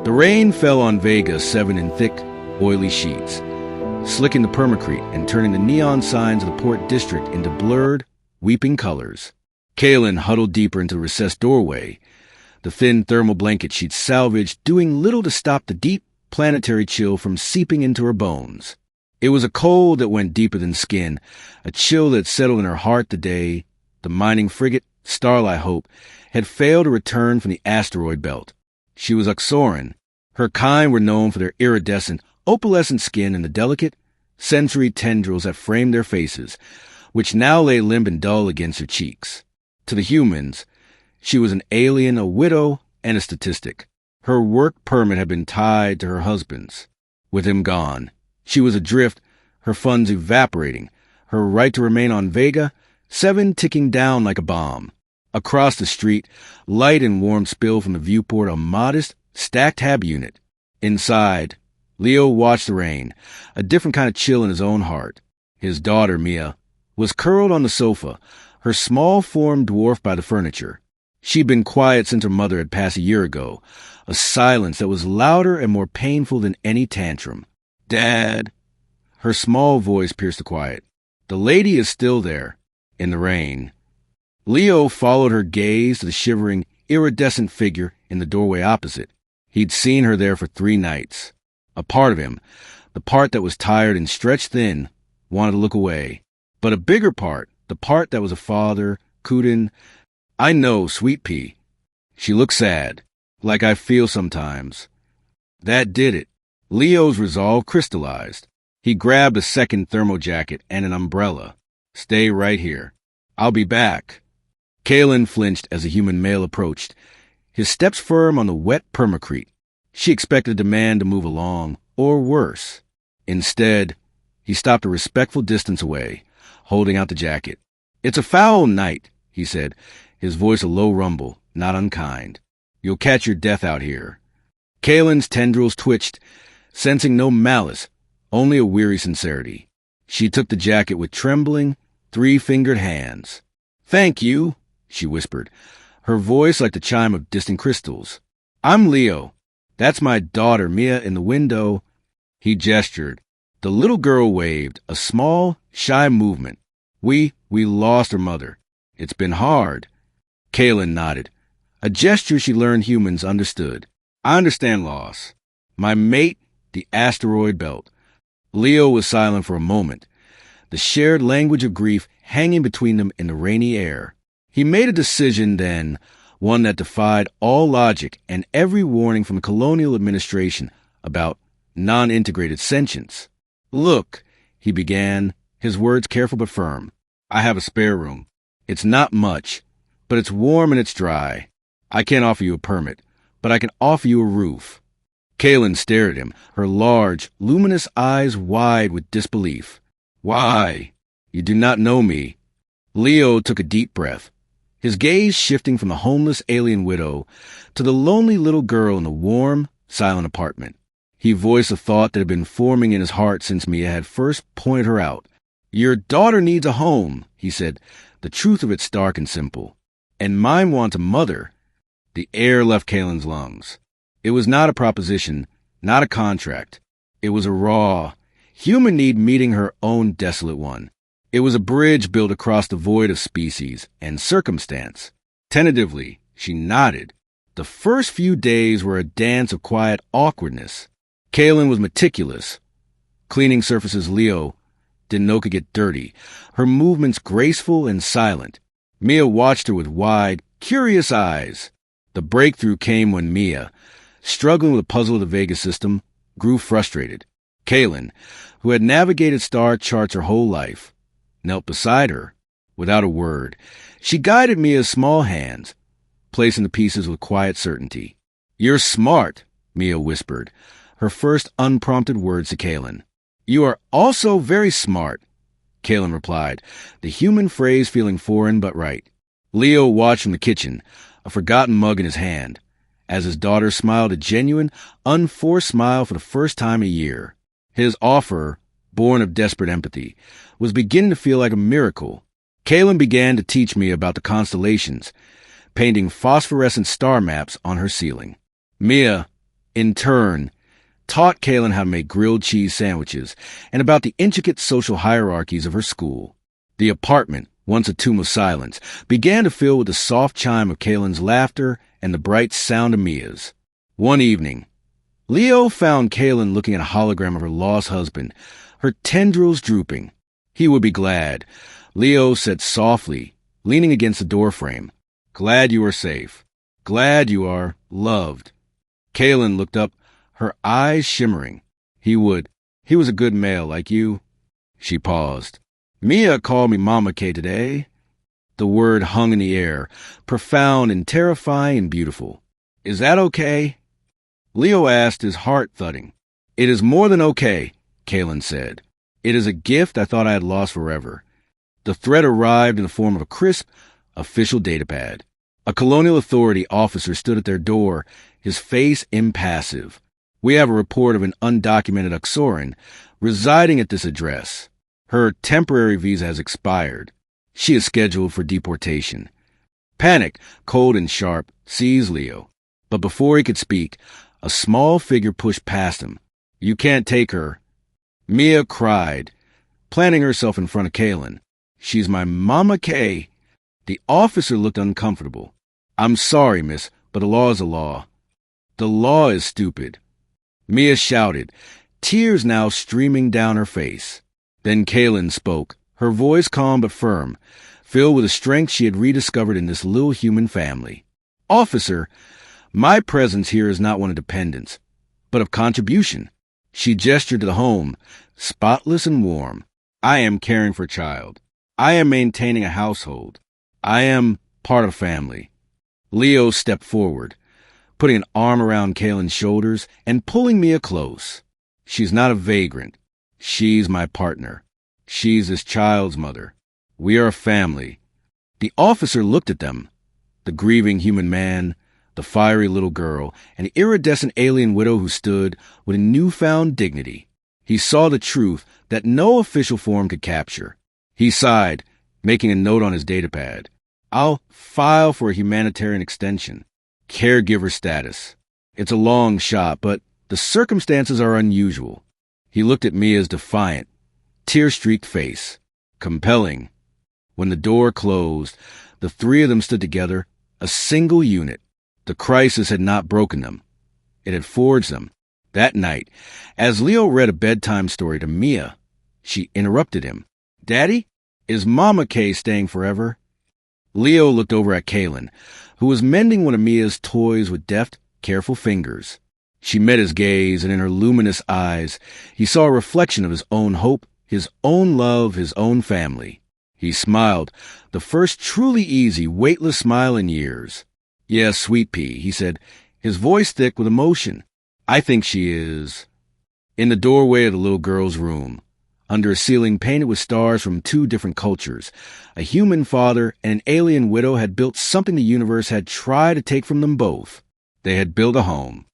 The rain fell on Vega 7 in thick, oily sheets, slicking the permacrete and turning the neon signs of the port district into blurred, weeping colors. Kaylin huddled deeper into the recessed doorway, the thin thermal blanket she'd salvaged doing little to stop the deep, planetary chill from seeping into her bones. It was a cold that went deeper than skin, a chill that settled in her heart the day the mining frigate, Starlight Hope, had failed to return from the asteroid belt. She was Uxoran. Her kind were known for their iridescent, opalescent skin and the delicate, sensory tendrils that framed their faces, which now lay limp and dull against her cheeks. To the humans, she was an alien, a widow, and a statistic. Her work permit had been tied to her husband's. With him gone, she was adrift, her funds evaporating, her right to remain on Vega, 7 ticking down like a bomb. Across the street, light and warm spilled from the viewport, a modest, stacked hab unit. Inside, Leo watched the rain, a different kind of chill in his own heart. His daughter, Mia, was curled on the sofa, her small form dwarfed by the furniture. She'd been quiet since her mother had passed a year ago, a silence that was louder and more painful than any tantrum. "Dad!" Her small voice pierced the quiet. "The lady is still there, in the rain." Leo followed her gaze to the shivering, iridescent figure in the doorway opposite. He'd seen her there for 3 nights. A part of him, the part that was tired and stretched thin, wanted to look away. But a bigger part, the part that was a father, couldn't. "I know, sweet pea." She looked sad, like I feel sometimes. That did it. Leo's resolve crystallized. He grabbed a second thermal jacket and an umbrella. "Stay right here. I'll be back." Kaylin flinched as the human male approached, his steps firm on the wet permacrete. She expected the man to move along, or worse. Instead, he stopped a respectful distance away, holding out the jacket. "It's a foul night," he said, his voice a low rumble, not unkind. "You'll catch your death out here." Kaylin's tendrils twitched, sensing no malice, only a weary sincerity. She took the jacket with trembling, 3-fingered hands. "Thank you," she whispered, her voice like the chime of distant crystals. "I'm Leo. That's my daughter, Mia, in the window." He gestured. The little girl waved, a small, shy movement. We lost her mother. It's been hard." Kaylin nodded, a gesture she learned humans understood. "I understand loss. My mate, the asteroid belt." Leo was silent for a moment, the shared language of grief hanging between them in the rainy air. He made a decision then, one that defied all logic and every warning from the colonial administration about non-integrated sentience. "Look," he began, his words careful but firm. "I have a spare room. It's not much, but it's warm and it's dry. I can't offer you a permit, but I can offer you a roof." Kaylin stared at him, her large, luminous eyes wide with disbelief. "Why? You do not know me." Leo took a deep breath, his gaze shifting from the homeless alien widow to the lonely little girl in the warm, silent apartment. He voiced a thought that had been forming in his heart since Mia had first pointed her out. "Your daughter needs a home," he said, the truth of it stark and simple. "And mine wants a mother." The air left Kaylin's lungs. It was not a proposition, not a contract. It was a raw, human need meeting her own desolate one. It was a bridge built across the void of species and circumstance. Tentatively, she nodded. The first few days were a dance of quiet awkwardness. Kaylin was meticulous, cleaning surfaces Leo didn't know could get dirty, her movements graceful and silent. Mia watched her with wide, curious eyes. The breakthrough came when Mia, struggling with the puzzle of the Vega system, grew frustrated. Kaylin, who had navigated star charts her whole life, knelt beside her, without a word. She guided Mia's small hands, placing the pieces with quiet certainty. "You're smart," Mia whispered, her first unprompted words to Kaylin. "You are also very smart," Kaylin replied, the human phrase feeling foreign but right. Leo watched from the kitchen, a forgotten mug in his hand, as his daughter smiled a genuine, unforced smile for the first time in a year. His offer, born of desperate empathy, was beginning to feel like a miracle. Kaylin began to teach me about the constellations, painting phosphorescent star maps on her ceiling. Mia, In turn, taught Kaylin how to make grilled cheese sandwiches and about the intricate social hierarchies of her school. The apartment, once a tomb of silence, began to fill with the soft chime of Kaylin's laughter and the bright sound of Mia's. One evening, Leo found Kaylin looking at a hologram of her lost husband, her tendrils drooping. He would be glad, Leo said softly, leaning against the doorframe. Glad you are safe. Glad you are loved. Kaylin looked up, her eyes shimmering. He was a good male like you. She paused. Mia called me Mama K today. The word hung in the air, profound and terrifying and beautiful. Is that okay? Leo asked, his heart thudding. It is more than okay, Kaylin said. It is a gift I thought I had lost forever. The threat arrived in the form of a crisp, official datapad. A colonial authority officer stood at their door, his face impassive. We have a report of an undocumented Uxoran residing at this address. Her temporary visa has expired. She is scheduled for deportation. Panic, cold and sharp, seized Leo. But before he could speak, a small figure pushed past him. You can't take her. Mia cried, planting herself in front of Kaylin. She's my Mama K. The officer looked uncomfortable. I'm sorry, miss, but the law is a law. The law is stupid. Mia shouted, tears now streaming down her face. Then Kaylin spoke, her voice calm but firm, filled with a strength she had rediscovered in this little human family. Officer, my presence here is not one of dependence, but of contribution. She gestured to the home, spotless and warm. I am caring for a child. I am maintaining a household. I am part of family. Leo stepped forward, putting an arm around Kaylin's shoulders and pulling Mia close. She's not a vagrant. She's my partner. She's this child's mother. We are a family. The officer looked at them, the grieving human man, the fiery little girl, and the iridescent alien widow who stood with a newfound dignity. He saw the truth that no official form could capture. He sighed, making a note on his datapad. I'll file for a humanitarian extension. Caregiver status. It's a long shot, but the circumstances are unusual. He looked at Mia's defiant, tear-streaked face. Compelling. When the door closed, the three of them stood together, a single unit. The crisis had not broken them. It had forged them. That night, as Leo read a bedtime story to Mia, she interrupted him. Daddy, is Mama K staying forever? Leo looked over at Kaylin, who was mending one of Mia's toys with deft, careful fingers. She met his gaze, and in her luminous eyes, he saw a reflection of his own hope, his own love, his own family. He smiled, the first truly easy, weightless smile in years. Yes, sweet pea, he said, his voice thick with emotion. I think she is. In the doorway of the little girl's room, under a ceiling painted with stars from two different cultures, a human father and an alien widow had built something the universe had tried to take from them both. They had built a home.